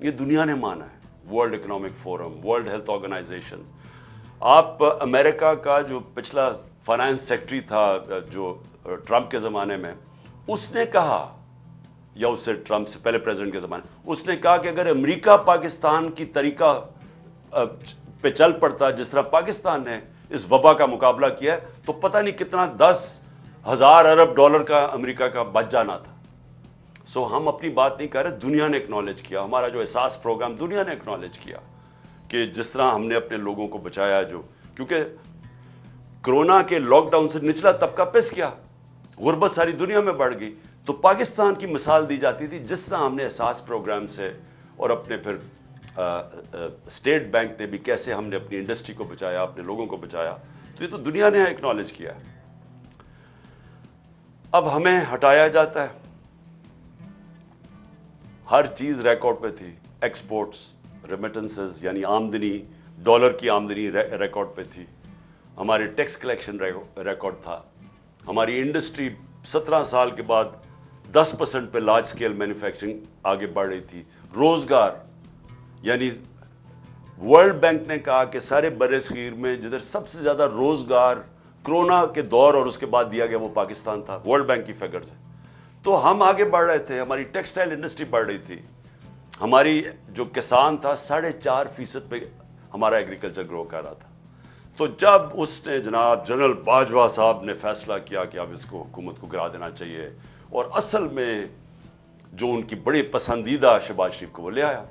یہ دنیا نے مانا ہے. World Economic Forum, World Health Organization. آپ امریکہ کا جو پچھلا فائنانس سیکٹری تھا جو ٹرمپ کے زمانے میں, اس نے کہا, یا اس سے ٹرمپ سے پہلے پریزیڈنٹ کے زمانے, اس نے کہا کہ اگر امریکہ پاکستان کی طریقہ پہ چل پڑتا جس طرح پاکستان نے اس وبا کا مقابلہ کیا تو پتہ نہیں کتنا 10,000 ارب ڈالر کا امریکہ کا بچ جانا تھا. سو ہم اپنی بات نہیں کر رہے, دنیا نے اکنالج کیا, ہمارا جو احساس پروگرام دنیا نے اکنالج کیا کہ جس طرح ہم نے اپنے لوگوں کو بچایا, جو کیونکہ کرونا کے لاک ڈاؤن سے نچلا طبقہ پس گیا, غربت ساری دنیا میں بڑھ گئی, تو پاکستان کی مثال دی جاتی تھی جس طرح ہم نے احساس پروگرام سے اور اپنے پھر اسٹیٹ بینک نے بھی کیسے ہم نے اپنی انڈسٹری کو بچایا, اپنے لوگوں کو بچایا. تو یہ تو دنیا نے اکنالج کیا ہے. اب ہمیں ہٹایا جاتا ہے. ہر چیز ریکارڈ پہ تھی, ایکسپورٹس, ریمیٹنسز یعنی آمدنی, ڈالر کی آمدنی ریکارڈ پہ تھی, ہمارے ٹیکس کلیکشن ریکارڈ تھا, ہماری انڈسٹری 17 سال کے بعد 10% پہ لارج سکیل مینوفیکچرنگ آگے بڑھ رہی تھی. روزگار, یعنی ورلڈ بینک نے کہا کہ سارے بر صغیر میں جدھر سب سے زیادہ روزگار کرونا کے دور اور اس کے بعد دیا گیا وہ پاکستان تھا, ورلڈ بینک کی فگرز ہے. تو ہم آگے بڑھ رہے تھے, ہماری ٹیکسٹائل انڈسٹری بڑھ رہی تھی, ہماری جو کسان تھا 4.5% پہ ہمارا ایگریکلچر گرو کر رہا تھا. تو جب اس نے جناب جنرل باجوہ صاحب نے فیصلہ کیا کہ اب اس کو حکومت کو گرا دینا چاہیے, اور اصل میں جو ان کی بڑی پسندیدہ شہباز شریف کو وہ لے آیا.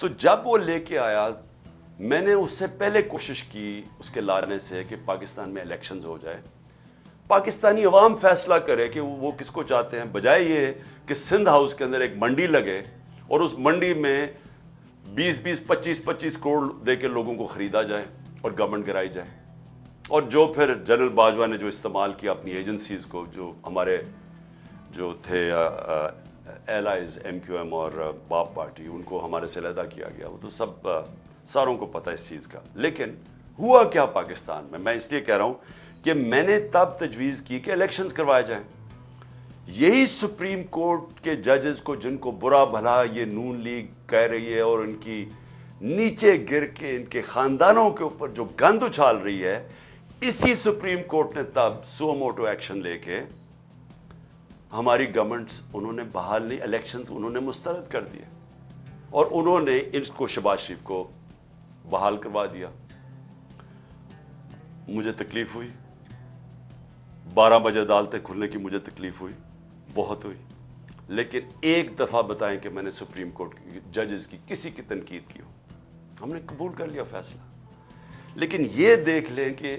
تو جب وہ لے کے آیا, میں نے اس سے پہلے کوشش کی اس کے لانے سے کہ پاکستان میں الیکشنز ہو جائے, پاکستانی عوام فیصلہ کرے کہ وہ کس کو چاہتے ہیں, بجائے یہ کہ سندھ ہاؤس کے اندر ایک منڈی لگے اور اس منڈی میں 20-25 کروڑ دے کے لوگوں کو خریدا جائے اور گورنمنٹ گرائی جائے. اور جو پھر جنرل باجوہ نے جو استعمال کیا اپنی ایجنسیز کو, جو ہمارے جو تھے ایلائز MQM اور باپ پارٹی, ان کو ہمارے سے علیحدہ کیا گیا. وہ تو سب ساروں کو پتہ اس چیز کا. لیکن ہوا کیا پاکستان میں اس لیے کہہ رہا ہوں کہ میں نے تب تجویز کی کہ الیکشنز کروائے جائیں. یہی سپریم کورٹ کے ججز کو, جن کو برا بھلا یہ نون لیگ کہہ رہی ہے اور ان کی نیچے گر کے ان کے خاندانوں کے اوپر جو گند اچھال رہی ہے, اسی سپریم کورٹ نے تب سو موٹو ایکشن لے کے ہماری گورنمنٹس انہوں نے بحال نہیں, الیکشنز انہوں نے مسترد کر دیے اور انہوں نے ان کو شہباز شریف کو بحال کروا دیا. مجھے تکلیف ہوئی, 12 بجے عدالتیں کھلنے کی مجھے تکلیف ہوئی, بہت ہوئی. لیکن ایک دفعہ بتائیں کہ میں نے سپریم کورٹ کی ججز کی کسی کی تنقید کی ہو, ہم نے قبول کر لیا فیصلہ. لیکن یہ دیکھ لیں کہ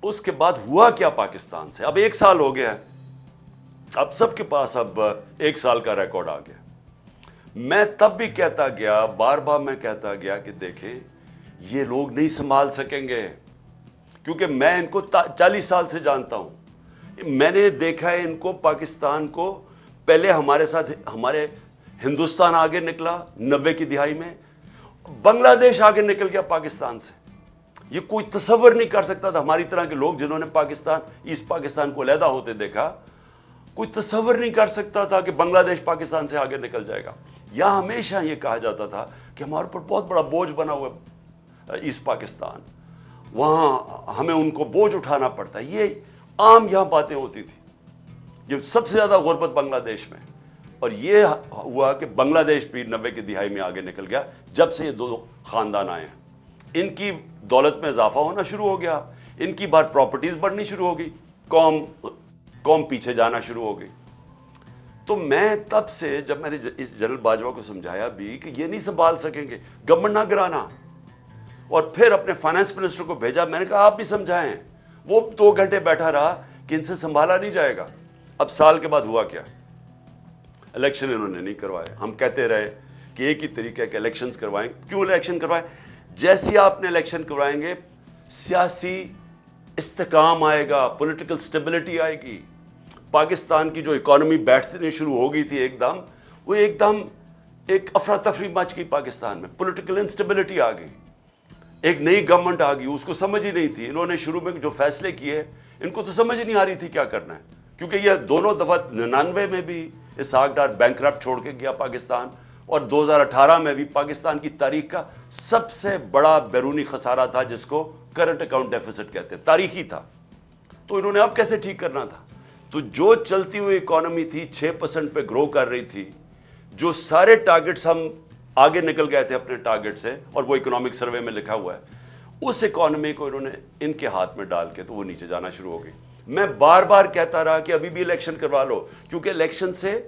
اس کے بعد ہوا کیا پاکستان سے. اب 1 سال ہو گیا ہے, اب سب کے پاس اب 1 سال کا ریکارڈ آ گیا. میں تب بھی کہتا گیا, بار بار میں کہتا گیا کہ دیکھیں یہ لوگ نہیں سنبھال سکیں گے, کیونکہ میں ان کو 40 سال سے جانتا ہوں. میں نے دیکھا ہے ان کو, پاکستان کو, پہلے ہمارے ساتھ ہمارے ہندوستان آگے نکلا 90 کی دہائی میں, بنگلہ دیش آگے نکل گیا پاکستان سے. یہ کوئی تصور نہیں کر سکتا تھا, ہماری طرح کے لوگ جنہوں نے پاکستان, ایسٹ پاکستان کو علیحدہ ہوتے دیکھا, کوئی تصور نہیں کر سکتا تھا کہ بنگلہ دیش پاکستان سے آگے نکل جائے گا. یہاں ہمیشہ یہ کہا جاتا تھا کہ ہمارے اوپر بہت بڑا بوجھ بنا ہوا ہے ایسٹ پاکستان, وہاں ہمیں ان کو بوجھ اٹھانا پڑتا ہے. یہ عام یہاں باتیں ہوتی تھی. یہ سب سے زیادہ غربت بنگلہ دیش میں, اور یہ ہوا کہ بنگلہ دیش بھی 90 کی دہائی میں آگے نکل گیا جب سے یہ 2 خاندان آئے ہیں. ان کی دولت میں اضافہ ہونا شروع ہو گیا, ان کی بات پراپرٹیز بڑھنی شروع ہو گئی, قوم پیچھے جانا شروع ہو گئی. تو میں تب سے جب میں نے اس جنرل باجوہ کو سمجھایا بھی کہ یہ نہیں سنبھال سکیں گے, گورنمنٹ نہ گرانا, اور پھر اپنے فائنانس منسٹر کو بھیجا, میں نے کہا آپ بھی سمجھائیں. وہ 2 گھنٹے بیٹھا رہا کہ ان سے سنبھالا نہیں جائے گا. اب سال کے بعد ہوا کیا, الیکشن انہوں نے نہیں کروائے. ہم کہتے رہے کہ ایک ہی طریقہ ہے کہ الیکشنز کروائیں. کیوں الیکشن کروائیں؟ جیسی آپ نے الیکشن کروائیں گے سیاسی استحکام آئے گا, پولیٹیکل سٹیبلٹی آئے گی. پاکستان کی جو اکانومی بیٹھنے شروع ہو گئی تھی ایک دم ایک افراتفری مچ گئی پاکستان میں, پولیٹیکل انسٹیبلٹی آ گئی, ایک نئی گورنمنٹ آ گئی, اس کو سمجھ ہی نہیں تھی. انہوں نے شروع میں جو فیصلے کیے ان کو تو سمجھ نہیں آ رہی تھی کیا کرنا ہے, کیونکہ یہ دونوں دفعہ 99 میں بھی اسحاق ڈار بینکرپٹ چھوڑ کے گیا پاکستان, اور 2018 میں بھی پاکستان کی تاریخ کا سب سے بڑا بیرونی خسارہ تھا جس کو کرنٹ اکاؤنٹ ڈیفیسٹ کہتے ہیں, تاریخی تھا. تو انہوں نے اب کیسے ٹھیک کرنا تھا؟ تو جو چلتی ہوئی اکانومی تھی 6% پہ گرو کر رہی تھی, جو سارے ٹارگٹس ہم آگے نکل گئے تھے اپنے ٹارگٹ سے, اور وہ اکنامک سروے میں لکھا ہوا ہے, اس اکانومی کو انہوں نے ان کے ہاتھ میں ڈال کے تو وہ نیچے جانا شروع ہو گئی. میں بار بار کہتا رہا کہ ابھی بھی الیکشن کروا لو, کیونکہ الیکشن سے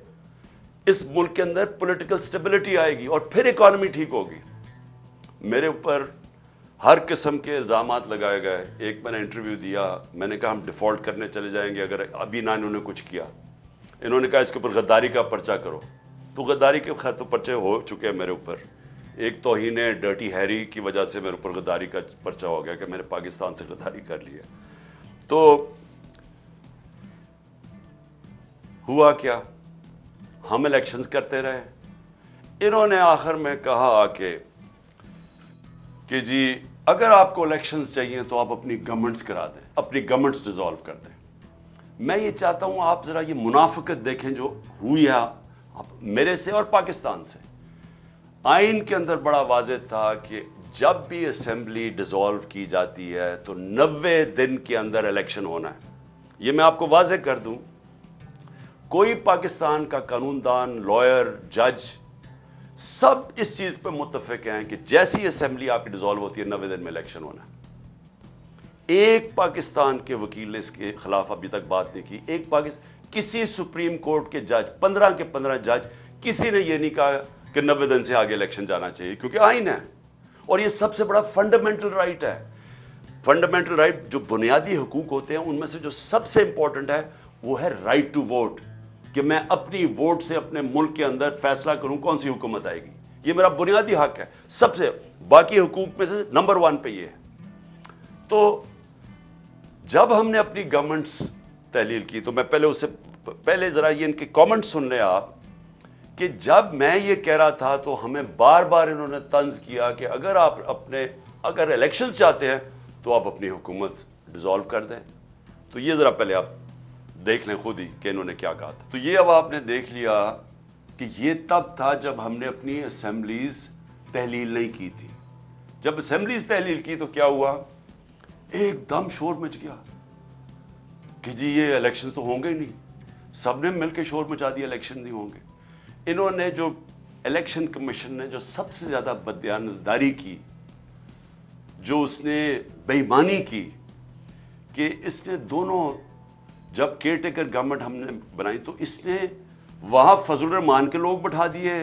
اس ملک کے اندر پولیٹیکل سٹیبلٹی آئے گی اور پھر اکانومی ٹھیک ہوگی. میرے اوپر ہر قسم کے الزامات لگائے گئے. ایک میں نے انٹرویو دیا, میں نے کہا ہم ڈیفالٹ کرنے چلے جائیں گے اگر ابھی نہ انہوں نے کچھ کیا. انہوں نے کہا اس کے اوپر غداری کا پرچہ کرو. تو غداری کے خیر تو پرچے ہو چکے ہیں میرے اوپر. ایک توہین ڈرٹی ہیری کی وجہ سے میرے اوپر غداری کا پرچہ ہو گیا کہ میں نے پاکستان سے غداری کر لی ہے. تو ہوا کیا, ہم الیکشنز کرتے رہے. انہوں نے آخر میں کہا آ کے کہ جی اگر آپ کو الیکشنز چاہیے تو آپ اپنی گورنمنٹس کرا دیں, اپنی گورنمنٹس ڈیزالو کر دیں. میں یہ چاہتا ہوں آپ ذرا یہ منافقت دیکھیں جو ہوئی ہے میرے سے اور پاکستان سے. آئین کے اندر بڑا واضح تھا کہ جب بھی اسمبلی ڈیزالو کی جاتی ہے تو 90 دن کے اندر الیکشن ہونا ہے. یہ میں آپ کو واضح کر دوں, کوئی پاکستان کا قانون دان, لائر, جج سب اس چیز پہ متفق ہیں کہ جیسی اسمبلی آپ کی ڈیزالو ہوتی ہے 90 دن میں الیکشن ہونا ہے. ایک پاکستان کے وکیل نے اس کے خلاف ابھی تک بات نہیں کی. ایک کسی سپریم کورٹ کے جج 15 کے 15 جج کسی نے یہ نہیں کہا کہ 90 دن سے آگے الیکشن جانا چاہیے, کیونکہ آئین ہے اور یہ سب سے بڑا فنڈامنٹل رائٹ ہے. فنڈامنٹل رائٹ جو بنیادی حقوق ہوتے ہیں ان میں سے جو سب سے امپورٹنٹ ہے وہ ہے رائٹ ٹو ووٹ, کہ میں اپنی ووٹ سے اپنے ملک کے اندر فیصلہ کروں کون سی حکومت آئے گی. یہ میرا بنیادی حق ہے, سب سے باقی حقوق میں سے نمبر 1 پہ یہ ہے. تو جب ہم نے اپنی گورنمنٹس تحلیل کی تو میں پہلے اس سے پہلے ذرا یہ ان کے کامنٹ سن لیں آپ, کہ جب میں یہ کہہ رہا تھا تو ہمیں بار بار انہوں نے طنز کیا کہ اگر آپ اگر الیکشنز چاہتے ہیں تو آپ اپنی حکومت ڈیزالو کر دیں. تو یہ ذرا پہلے آپ دیکھ لیں خود ہی کہ انہوں نے کیا کہا تھا. تو یہ اب آپ نے دیکھ لیا کہ یہ تب تھا جب ہم نے اپنی اسمبلیز تحلیل نہیں کی تھی. جب اسمبلیز تحلیل کی تو کیا ہوا, ایک دم شور مچ گیا کہ جی یہ الیکشن تو ہوں گے ہی نہیں. سب نے مل کے شور مچا دیا الیکشن نہیں ہوں گے. انہوں نے جو الیکشن کمیشن نے جو سب سے زیادہ بددیانتداری کی, جو اس نے بے ایمانی کی, کہ اس نے دونوں جب کیئر ٹیکر گورنمنٹ ہم نے بنائی تو اس نے وہاں فضل الرحمان کے لوگ بٹھا دیے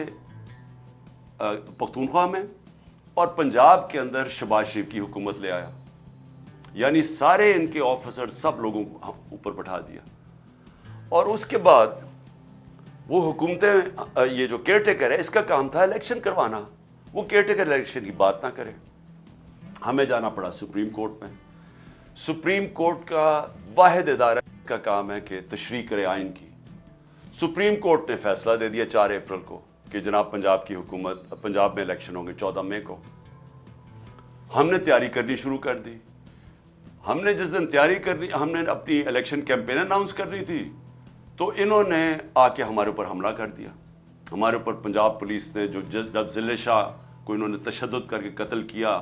پختونخوا میں, اور پنجاب کے اندر شہباز شریف کی حکومت لے آیا. یعنی سارے ان کے آفیسر سب لوگوں کو اوپر بٹھا دیا. اور اس کے بعد وہ حکومتیں, یہ جو کیئر ٹیکر ہے اس کا کام تھا الیکشن کروانا, وہ کیئر ٹیکر الیکشن کی بات نہ کرے. ہمیں جانا پڑا سپریم کورٹ میں. سپریم کورٹ کا واحد ادارہ کا کام ہے کہ تشریح کرے آئین کی. سپریم کورٹ نے فیصلہ دے دیا 4 اپریل کو کہ جناب پنجاب کی حکومت, پنجاب میں الیکشن ہوں گے 14 مئی کو. ہم نے تیاری کرنی شروع کر دی. ہم نے جس دن تیاری کرنی, ہم نے اپنی الیکشن کیمپین اناؤنس کرنی تھی, تو انہوں نے آ کے ہمارے اوپر حملہ کر دیا. ہمارے اوپر پنجاب پولیس نے جب ضلع شاہ کو انہوں نے تشدد کر کے قتل کیا,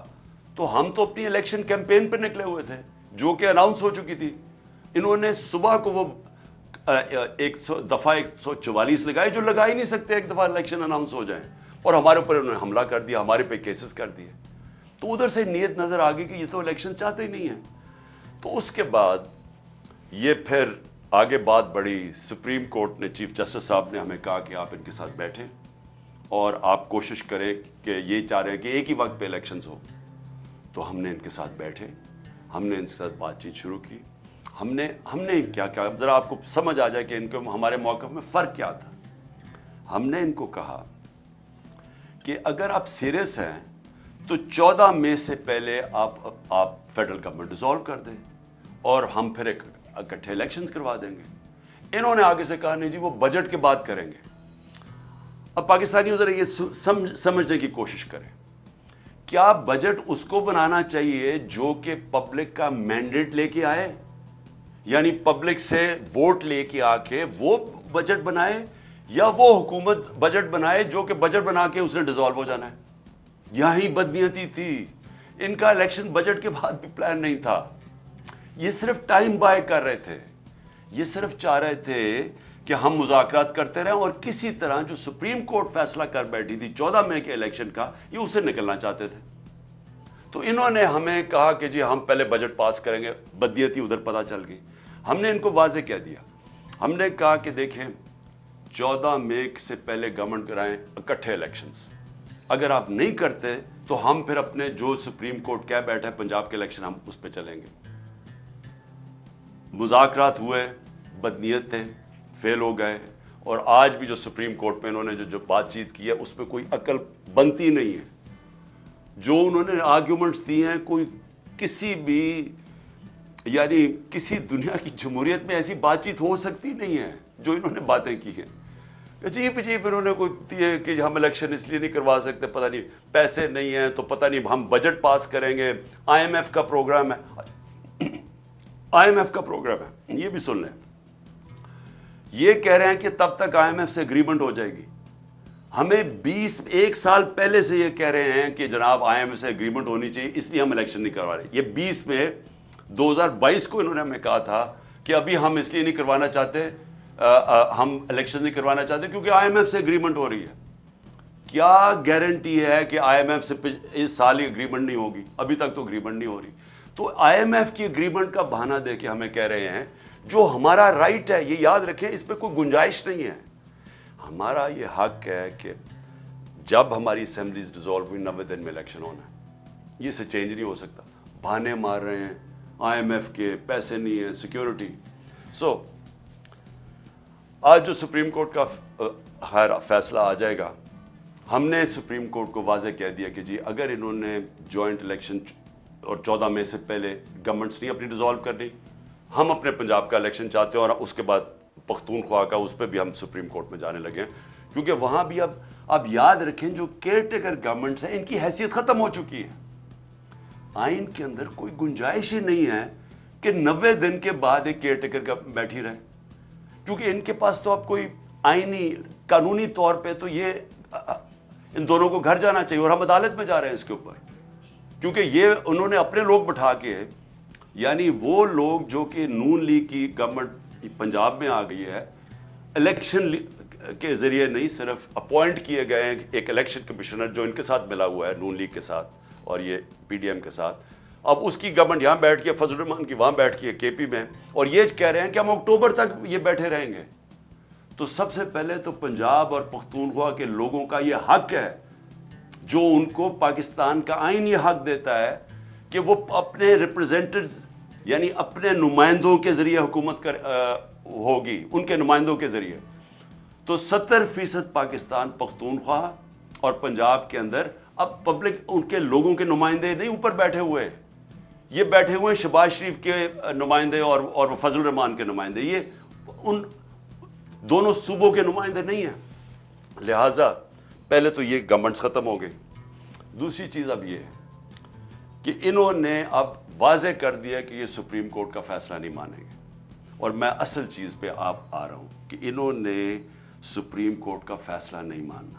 تو ہم تو اپنی الیکشن کیمپین پہ نکلے ہوئے تھے جو کہ اناؤنس ہو چکی تھی. انہوں نے صبح کو وہ دفعہ 144 لگائے جو لگا ہی نہیں سکتے ایک دفعہ الیکشن اناؤنس ہو جائیں, اور ہمارے اوپر انہوں نے حملہ کر دیا, ہمارے پہ کیسز کر دیے. تو ادھر سے نیت نظر آ گئی کہ یہ تو الیکشن چاہتے ہی نہیں ہیں. تو اس کے بعد یہ پھر آگے بات بڑھی. سپریم کورٹ نے چیف جسٹس صاحب نے ہمیں کہا کہ آپ ان کے ساتھ بیٹھیں اور آپ کوشش کریں کہ یہ چاہ رہے ہیں کہ ایک ہی وقت پہ الیکشنز ہو. تو ہم نے ان کے ساتھ بیٹھے, ہم نے ان کے ساتھ بات چیت شروع کی. ہم نے کیا کیا ذرا آپ کو سمجھ آ جائے کہ ان کو ہمارے موقف میں فرق کیا تھا. ہم نے ان کو کہا کہ اگر آپ سیریس ہیں تو 14 مئی سے پہلے آپ فیڈرل گورنمنٹ ڈیزالو کر دیں اور ہم پھر اکٹھے الیکشنز کروا دیں گے. انہوں نے آگے سے کہا نہیں جی وہ بجٹ کے بعد کریں گے. اب پاکستانیوں ذرا یہ سمجھنے کی کوشش کریں, کیا بجٹ اس کو بنانا چاہیے جو کہ پبلک کا مینڈیٹ لے کے آئے, یعنی پبلک سے ووٹ لے کے آ کے وہ بجٹ بنائے, یا وہ حکومت بجٹ بنائے جو کہ بجٹ بنا کے اس نے ڈیزالو ہو جانا ہے. یہی بدنیتی تھی. ان کا الیکشن بجٹ کے بعد بھی پلان نہیں تھا. یہ صرف ٹائم بائی کر رہے تھے. یہ صرف چاہ رہے تھے کہ ہم مذاکرات کرتے رہیں اور کسی طرح جو سپریم کورٹ فیصلہ کر بیٹھی تھی 14 مئی کے الیکشن کا, یہ اسے نکلنا چاہتے تھے. تو انہوں نے ہمیں کہا کہ جی ہم پہلے بجٹ پاس کریں گے. بدیتی ادھر پتہ چل گئی. ہم نے ان کو واضح کہہ دیا. ہم نے کہا کہ دیکھیں 14 مئی سے پہلے گورنمنٹ کرائیں اکٹھے الیکشنز. اگر آپ نہیں کرتے تو ہم پھر اپنے جو سپریم کورٹ کہہ بیٹھے پنجاب کے الیکشن ہم اس پہ چلیں گے. مذاکرات ہوئے, بدنیت تھے, فیل ہو گئے. اور آج بھی جو سپریم کورٹ میں انہوں نے جو بات چیت کی ہے اس پہ کوئی عقل بنتی نہیں ہے. جو انہوں نے آرگیومنٹس دی ہیں, کوئی کسی بھی یعنی کسی دنیا کی جمہوریت میں ایسی بات چیت ہو سکتی نہیں ہے جو انہوں نے باتیں کی ہیں. عجیب انہوں نے کوئی دی ہے کہ ہم الیکشن اس لیے نہیں کروا سکتے, پتہ نہیں پیسے نہیں ہیں تو پتہ نہیں ہم بجٹ پاس کریں گے. آئی ایم ایف کا پروگرام ہے. آئی ایم ایف کا پروگرام ہے, یہ بھی سن لیں. یہ کہہ رہے ہیں کہ تب تک آئی ایم ایف سے اگریمنٹ ہو جائے گی. ہمیں ایک سال پہلے سے یہ کہہ رہے ہیں کہ جناب آئی ایم ایف سے اگریمنٹ ہونی چاہیے, اس لیے ہم الیکشن نہیں کروا رہے. یہ 20 میں 2022 کو انہوں نے ہمیں کہا تھا کہ ابھی ہم اس لیے نہیں کروانا چاہتے, ہم الیکشن نہیں کروانا چاہتے کیونکہ آئی ایم ایف سے اگریمنٹ ہو رہی ہے. کیا گارنٹی ہے کہ آئی ایم ایف سے اس سال ہی اگریمنٹ نہیں ہوگی؟ ابھی تک تو اگریمنٹ نہیں ہو رہی. تو آئی ایم ایف کی اگریمنٹ کا بہانہ دے کے ہمیں کہہ رہے ہیں جو ہمارا رائٹ ہے, یہ یاد رکھیں, اس پہ کوئی گنجائش نہیں ہے. ہمارا یہ حق ہے کہ جب ہماری اسمبلیز ڈیزالو ہوئی 90 دن میں الیکشن ہونا ہے. یہ سے چینج نہیں ہو سکتا. بہانے مار رہے ہیں آئی ایم ایف کے, پیسے نہیں ہیں, سیکیورٹی. سو آج جو سپریم کورٹ کا خیر فیصلہ آ جائے گا, ہم نے سپریم کورٹ کو واضح کہہ دیا کہ جی اگر انہوں نے جوائنٹ الیکشن اور 14 مئی سے پہلے گورنمنٹس نہیں اپنی ڈیزالو کرنی, ہم اپنے پنجاب کا الیکشن چاہتے ہیں. اور اس کے بعد پختونخوا کا, اس پہ بھی ہم سپریم کورٹ میں جانے لگے ہیں کیونکہ وہاں بھی اب یاد رکھیں جو کیئر ٹیکر گورنمنٹس ہیں ان کی حیثیت ختم ہو چکی ہے. آئین کے اندر کوئی گنجائش ہی نہیں ہے کہ 90 دن کے بعد ایک کیئر ٹیکر بیٹھی رہے, کیونکہ ان کے پاس تو اب کوئی آئینی قانونی طور پہ تو یہ ان دونوں کو گھر جانا چاہیے. اور ہم عدالت میں جا رہے ہیں اس کے اوپر, کیونکہ یہ انہوں نے اپنے لوگ بٹھا کے, یعنی وہ لوگ جو کہ نون لیگ کی گورنمنٹ پنجاب میں آ گئی ہے, الیکشن کے ذریعے نہیں, صرف اپوائنٹ کیے گئے ہیں ایک الیکشن کمشنر جو ان کے ساتھ ملا ہوا ہے نون لیگ کے ساتھ اور یہ پی ڈی ایم کے ساتھ. اب اس کی گورنمنٹ یہاں بیٹھ کے, فضل الرحمان کی وہاں بیٹھ کے کے پی میں, اور یہ کہہ رہے ہیں کہ ہم اکتوبر تک یہ بیٹھے رہیں گے. تو سب سے پہلے تو پنجاب اور پختونخوا کے لوگوں کا یہ حق ہے جو ان کو پاکستان کا آئین یہ حق دیتا ہے کہ وہ اپنے ریپرزینٹیوز یعنی اپنے نمائندوں کے ذریعے حکومت ہوگی, ان کے نمائندوں کے ذریعے. تو 70% پاکستان پختونخوا اور پنجاب کے اندر اب پبلک ان کے لوگوں کے نمائندے نہیں اوپر بیٹھے ہوئے, یہ بیٹھے ہوئے ہیں شہباز شریف کے نمائندے اور فضل الرحمان کے نمائندے, یہ ان دونوں صوبوں کے نمائندے نہیں ہیں. لہذا پہلے تو یہ گورنمنٹس ختم ہو گئی. دوسری چیز اب یہ ہے کہ انہوں نے اب واضح کر دیا کہ یہ سپریم کورٹ کا فیصلہ نہیں مانیں گے. اور میں اصل چیز پہ آپ آ رہا ہوں کہ انہوں نے سپریم کورٹ کا فیصلہ نہیں ماننا,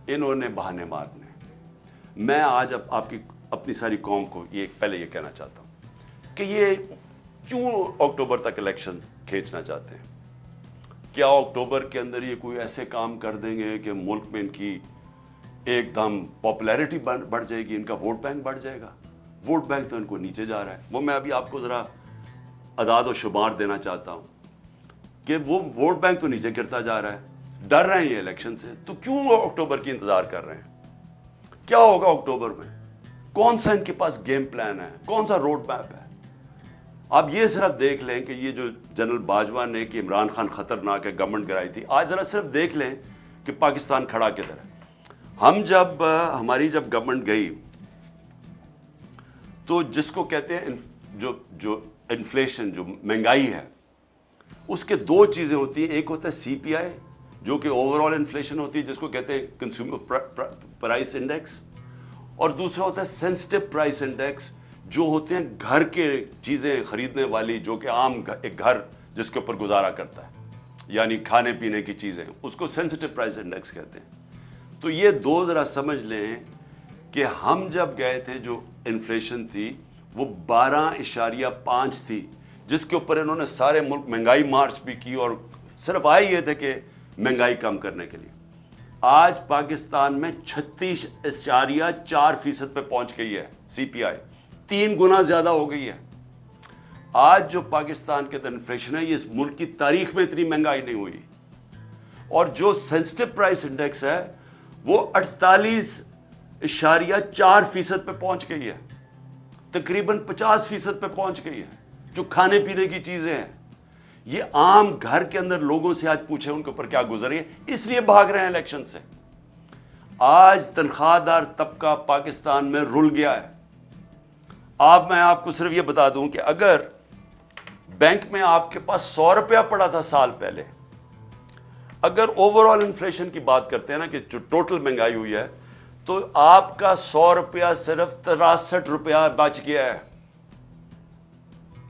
انہوں نے بہانے مارنے. میں آج آپ کی اپنی ساری قوم کو پہلے یہ کہنا چاہتا ہوں کہ یہ کیوں اکتوبر تک الیکشن کھینچنا چاہتے ہیں. کیا اکتوبر کے اندر یہ کوئی ایسے کام کر دیں گے کہ ملک میں ان کی ایک دم پاپولیرٹی بڑھ جائے گی, ان کا ووٹ بینک بڑھ جائے گا؟ ووٹ بینک تو ان کو نیچے جا رہا ہے. وہ میں ابھی آپ کو ذرا اعداد و شمار دینا چاہتا ہوں کہ وہ ووٹ بینک تو نیچے گرتا جا رہا ہے. ڈر رہے ہیں یہ الیکشن سے, تو کیوں وہ اکتوبر کی انتظار کر رہے ہیں؟ کیا ہوگا اکتوبر میں؟ کون سا ان کے پاس گیم پلان ہے, کون سا روڈ میپ ہے؟ آپ یہ صرف دیکھ لیں کہ یہ جو جنرل باجوہ نے کہ عمران خان خطرناک ہے گورنمنٹ گرائی تھی, آج ذرا صرف دیکھ لیں کہ پاکستان کھڑا کدھر ہے. ہماری جب گورنمنٹ گئی تو جس کو کہتے ہیں جو انفلیشن, جو مہنگائی ہے, اس کے دو چیزیں ہوتی ہیں. ایک ہوتا ہے سی پی آئی جو کہ اوور آل انفلیشن ہوتی ہے, جس کو کہتے ہیں کنزیومر پرائس انڈیکس, اور دوسرا ہوتا ہے سینسٹیو پرائس انڈیکس جو ہوتے ہیں گھر کے چیزیں خریدنے والی, جو کہ عام ایک گھر جس کے اوپر گزارا کرتا ہے. یعنی کھانے پینے کی چیزیں، اس کو سینسٹیو پرائس انڈیکس کہتے ہیں. تو یہ دو ذرا سمجھ لیں کہ ہم جب گئے تھے جو انفلیشن تھی وہ 12.5 تھی، جس کے اوپر انہوں نے سارے ملک مہنگائی مارچ بھی کی اور صرف آئے یہ تھے کہ مہنگائی کم کرنے کے لیے. آج پاکستان میں 36.4% پہ پہنچ گئی ہے سی پی آئی، 3 گنا زیادہ ہو گئی ہے. آج جو پاکستان کے اندر انفلیشن ہے، یہ اس ملک کی تاریخ میں اتنی مہنگائی نہیں ہوئی. اور جو سینسٹیو پرائس انڈیکس ہے وہ 48.4% پہ پہنچ گئی ہے، تقریباً 50% پہ پہنچ گئی ہے. جو کھانے پینے کی چیزیں ہیں، یہ عام گھر کے اندر لوگوں سے آج پوچھیں ان کے اوپر کیا گزری ہے، اس لیے بھاگ رہے ہیں الیکشن سے. آج تنخواہ دار طبقہ پاکستان میں رل گیا ہے. میں آپ کو صرف یہ بتا دوں کہ اگر بینک میں آپ کے پاس 100 روپیہ پڑا تھا سال پہلے، اگر اوور آل انفلیشن کی بات کرتے ہیں نا کہ جو ٹوٹل مہنگائی ہوئی ہے، تو آپ کا 100 روپیہ صرف 63 روپیہ بچ گیا ہے.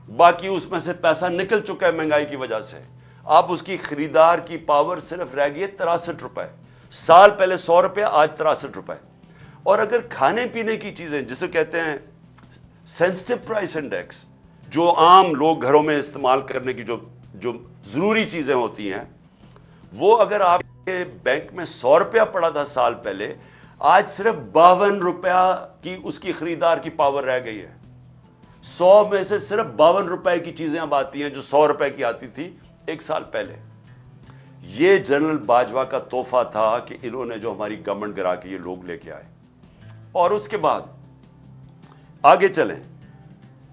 باقی اس میں سے پیسہ نکل چکا ہے مہنگائی کی وجہ سے. آپ اس کی خریدار کی پاور صرف رہ گئی ہے 63 روپے. سال پہلے 100 روپیہ، آج 63 روپے. اور اگر کھانے پینے کی چیزیں جسے کہتے ہیں سینسٹیو پرائس انڈیکس، جو عام لوگ گھروں میں استعمال کرنے کی جو ضروری چیزیں ہوتی ہیں، وہ اگر آپ کے بینک میں 100 روپیہ پڑا تھا سال پہلے، آج صرف 52 روپیہ کی اس کی خریدار کی پاور رہ گئی ہے. 100 میں سے صرف 52 روپے کی چیزیں اب آتی ہیں جو 100 روپے کی آتی تھی ایک سال پہلے. یہ جنرل باجوہ کا تحفہ تھا کہ انہوں نے جو ہماری گورنمنٹ گرا کے یہ لوگ لے کے آئے. اور اس کے بعد آگے چلیں.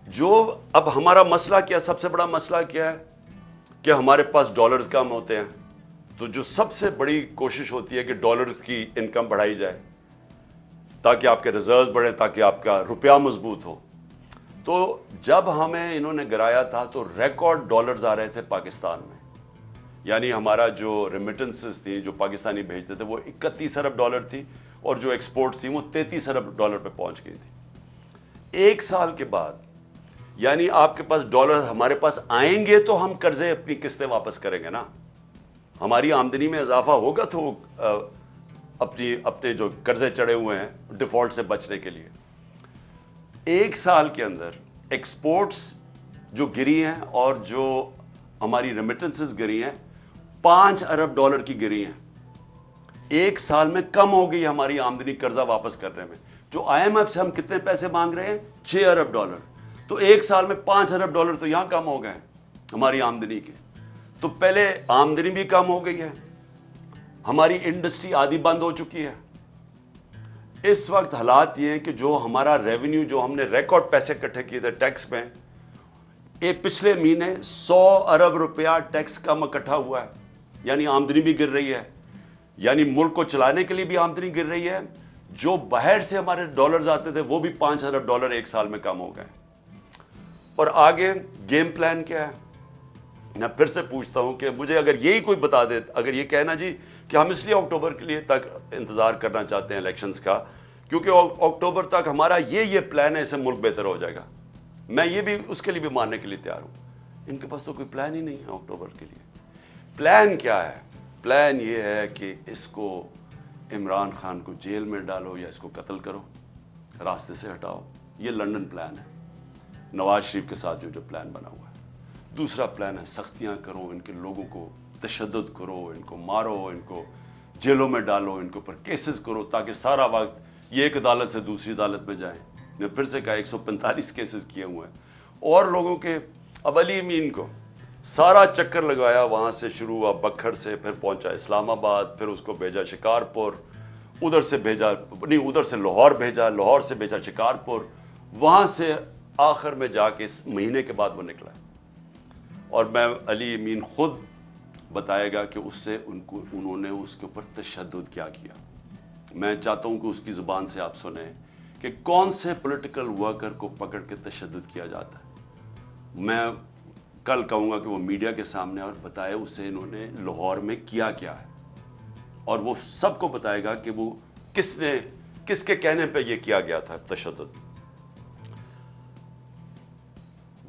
جو اب ہمارا مسئلہ کیا، سب سے بڑا مسئلہ کیا ہے کہ ہمارے پاس ڈالرز کم ہوتے ہیں. تو جو سب سے بڑی کوشش ہوتی ہے کہ ڈالرز کی انکم بڑھائی جائے تاکہ آپ کے ریزروز بڑھیں، تاکہ آپ کا روپیہ مضبوط ہو. تو جب ہمیں انہوں نے گرایا تھا تو ریکارڈ ڈالرز آ رہے تھے پاکستان میں. یعنی ہمارا جو ریمیٹنسز تھیں جو پاکستانی بھیجتے تھے وہ 31 ارب ڈالر تھی، اور جو ایکسپورٹس تھیں وہ 33 ارب ڈالر پہ پہنچ گئی تھی. ایک سال کے بعد یعنی آپ کے پاس ڈالر ہمارے پاس آئیں گے تو ہم قرضے اپنی قسطیں واپس کریں گے نا. ہماری آمدنی میں اضافہ ہوگا تو اپنے جو قرضے چڑھے ہوئے ہیں ڈیفالٹ سے بچنے کے لیے. ایک سال کے اندر ایکسپورٹس جو گری ہیں اور جو ہماری ریمیٹنسز گری ہیں 5 ارب ڈالر کی گری ہیں. ایک سال میں کم ہو گئی ہماری آمدنی قرضہ واپس کرنے میں. جو آئی ایم ایف سے ہم کتنے پیسے مانگ رہے ہیں؟ 6 ارب ڈالر. تو ایک سال میں 5 ارب ڈالر تو یہاں کم ہو گئے ہماری آمدنی کے. تو پہلے آمدنی بھی کم ہو گئی ہے، ہماری انڈسٹری آدھی بند ہو چکی ہے. اس وقت حالات یہ ہیں کہ جو ہمارا ریونیو، جو ہم نے ریکارڈ پیسے اکٹھے کیے تھے ٹیکس میں، پچھلے مہینے 100 ارب روپیہ ٹیکس کم اکٹھا ہوا ہے. یعنی آمدنی بھی گر رہی ہے، یعنی ملک کو چلانے کے لیے بھی آمدنی گر رہی ہے. جو باہر سے ہمارے ڈالرز آتے تھے وہ بھی 5 ارب ڈالر ایک سال میں کم ہو گئے. اور آگے گیم پلان کیا ہے؟ میں پھر سے پوچھتا ہوں کہ مجھے اگر یہی کوئی بتا دے، اگر یہ کہنا جی کہ ہم اس لیے اکتوبر کے لیے تک انتظار کرنا چاہتے ہیں الیکشنز کا کیونکہ اکتوبر تک ہمارا یہ پلان ہے، اس سے ملک بہتر ہو جائے گا، میں یہ بھی اس کے لیے بھی ماننے کے لیے تیار ہوں. ان کے پاس تو کوئی پلان ہی نہیں ہے اکتوبر کے لیے. پلان کیا ہے؟ پلان یہ ہے کہ اس کو عمران خان کو جیل میں ڈالو یا اس کو قتل کرو، راستے سے ہٹاؤ. یہ لنڈن پلان ہے نواز شریف کے ساتھ جو پلان بنا ہوا ہے. دوسرا پلان ہے سختیاں کرو، ان کے لوگوں کو تشدد کرو، ان کو مارو، ان کو جیلوں میں ڈالو، ان کے اوپر کیسز کرو تاکہ سارا وقت یہ ایک عدالت سے دوسری عدالت میں جائیں. میں پھر سے کہا 145 کیسز کیے ہوئے ہیں. اور لوگوں کے اب علی امین کو سارا چکر لگایا، وہاں سے شروع ہوا بکھر سے، پھر پہنچا اسلام آباد، پھر اس کو بھیجا شکارپور، ادھر سے بھیجا نہیں ادھر سے لاہور بھیجا، لاہور سے بھیجا شکارپور، وہاں سے آخر میں جا کے اس مہینے کے بعد وہ نکلا. اور میں علی امین خود بتائے گا کہ اس سے انہوں نے اس کے اوپر تشدد کیا کیا. میں چاہتا ہوں کہ اس کی زبان سے آپ سنیں کہ کون سے پولیٹیکل ورکر کو پکڑ کے تشدد کیا جاتا ہے. میں کل کہوں گا کہ وہ میڈیا کے سامنے اور بتائے اسے انہوں نے لاہور میں کیا کیا ہے، اور وہ سب کو بتائے گا کہ وہ کس کے کہنے پہ یہ کیا گیا تھا تشدد.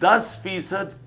10%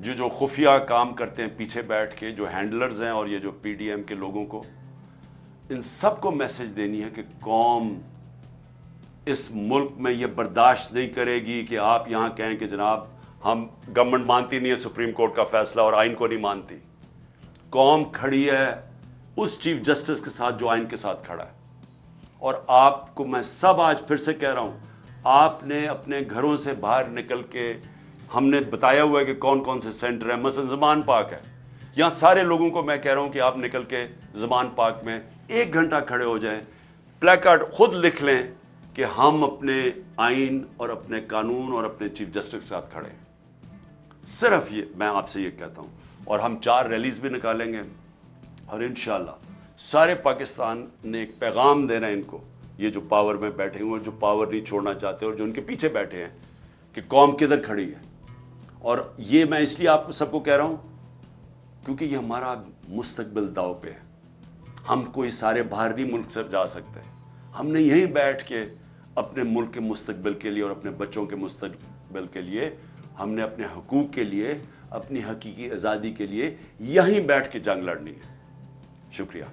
جو خفیہ کام کرتے ہیں پیچھے بیٹھ کے، جو ہینڈلرز ہیں اور یہ جو پی ڈی ایم کے لوگوں کو، ان سب کو میسج دینی ہے کہ قوم اس ملک میں یہ برداشت نہیں کرے گی کہ آپ یہاں کہیں کہ جناب ہم گورنمنٹ مانتی نہیں ہے سپریم کورٹ کا فیصلہ اور آئین کو نہیں مانتی. قوم کھڑی ہے اس چیف جسٹس کے ساتھ جو آئین کے ساتھ کھڑا ہے. اور آپ کو میں سب آج پھر سے کہہ رہا ہوں، آپ نے اپنے گھروں سے باہر نکل کے، ہم نے بتایا ہوا ہے کہ کون کون سے سینٹر ہیں، مثلا زمان پاک ہے، یہاں سارے لوگوں کو میں کہہ رہا ہوں کہ آپ نکل کے زمان پاک میں 1 گھنٹہ کھڑے ہو جائیں، پلیک کارڈ خود لکھ لیں کہ ہم اپنے آئین اور اپنے قانون اور اپنے چیف جسٹس کے ساتھ کھڑے ہیں. صرف یہ میں آپ سے یہ کہتا ہوں. اور ہم 4 ریلیز بھی نکالیں گے اور انشاءاللہ سارے پاکستان نے ایک پیغام دینا ہے ان کو، یہ جو پاور میں بیٹھے ہوئے، جو پاور نہیں چھوڑنا چاہتے اور جو ان کے پیچھے بیٹھے ہیں، کہ قوم کدھر کھڑی ہے. اور یہ میں اس لیے آپ سب کو کہہ رہا ہوں کیونکہ یہ ہمارا مستقبل داؤ پہ ہے. ہم کوئی سارے باہر نہیں ملک سے جا سکتے، ہم نے یہیں بیٹھ کے اپنے ملک کے مستقبل کے لیے اور اپنے بچوں کے مستقبل کے لیے، ہم نے اپنے حقوق کے لیے، اپنی حقیقی آزادی کے لیے یہیں بیٹھ کے جنگ لڑنی ہے. شکریہ.